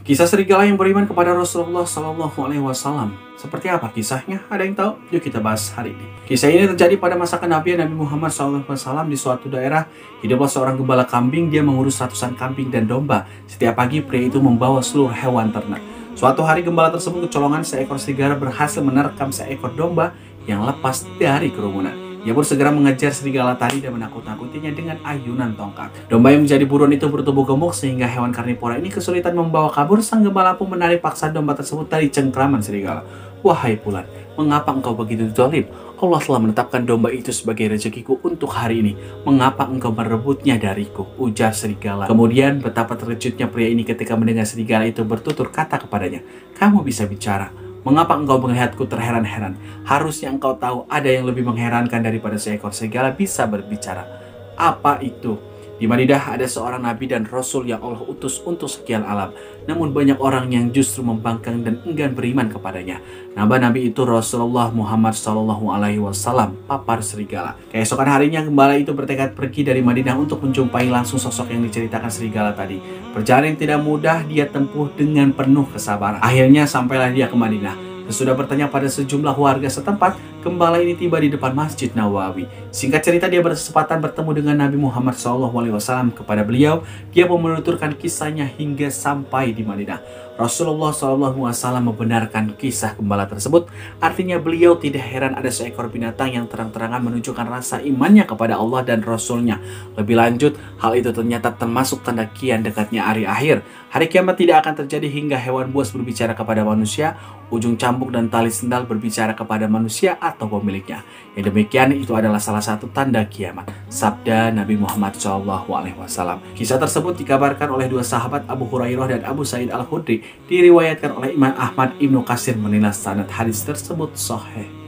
Kisah serigala yang beriman kepada Rasulullah Shallallahu Alaihi Wasallam. Seperti apa kisahnya? Ada yang tahu? Yuk kita bahas hari ini. Kisah ini terjadi pada masa kenabian Nabi Muhammad SAW. Di suatu daerah, hiduplah seorang gembala kambing. Dia mengurus ratusan kambing dan domba. Setiap pagi pria itu membawa seluruh hewan ternak. Suatu hari gembala tersebut kecolongan seekor serigala berhasil menerkam seekor domba yang lepas dari kerumunan. Ia pun segera mengejar serigala tadi dan menakut-nakutinya dengan ayunan tongkat. Domba yang menjadi buruan itu bertubuh gemuk sehingga hewan karnivora ini kesulitan membawa kabur. Sang gembala pun menarik paksa domba tersebut dari cengkraman serigala. "Wahai Fulan, mengapa engkau begitu zalim? Allah telah menetapkan domba itu sebagai rezekiku untuk hari ini. Mengapa engkau merebutnya dariku?" ujar serigala. Kemudian betapa terkejutnya pria ini ketika mendengar serigala itu bertutur kata kepadanya, "Kamu bisa bicara. Mengapa engkau melihatku terheran-heran? Harusnya engkau tahu ada yang lebih mengherankan daripada seekor serigala bisa berbicara." "Apa itu?" "Di Madinah ada seorang nabi dan rasul yang Allah utus untuk sekian alam. Namun banyak orang yang justru membangkang dan enggan beriman kepadanya. Nama nabi itu Rasulullah Muhammad SAW, papar serigala. Keesokan harinya gembala itu bertekad pergi dari Madinah untuk menjumpai langsung sosok yang diceritakan serigala tadi. Perjalanan yang tidak mudah dia tempuh dengan penuh kesabaran. Akhirnya sampailah dia ke Madinah. Sesudah bertanya pada sejumlah warga setempat, gembala ini tiba di depan Masjid Nawawi. Singkat cerita, dia berkesempatan bertemu dengan Nabi Muhammad SAW. Kepada beliau, dia pun menuturkan kisahnya hingga sampai di Madinah. Rasulullah SAW membenarkan kisah gembala tersebut. Artinya beliau tidak heran ada seekor binatang yang terang-terangan menunjukkan rasa imannya kepada Allah dan Rasulnya. Lebih lanjut, hal itu ternyata termasuk tanda kian dekatnya hari akhir. Hari kiamat tidak akan terjadi hingga hewan buas berbicara kepada manusia, ujung cambuk dan tali sendal berbicara kepada manusia atau pemiliknya. Yang demikian itu adalah salah satu tanda kiamat. Sabda Nabi Muhammad SAW. Kisah tersebut dikabarkan oleh dua sahabat, Abu Hurairah dan Abu Sa'id Al-Khudri. Diriwayatkan oleh Imam Ahmad, Ibnu Katsir menilai sanad hadis tersebut sahih.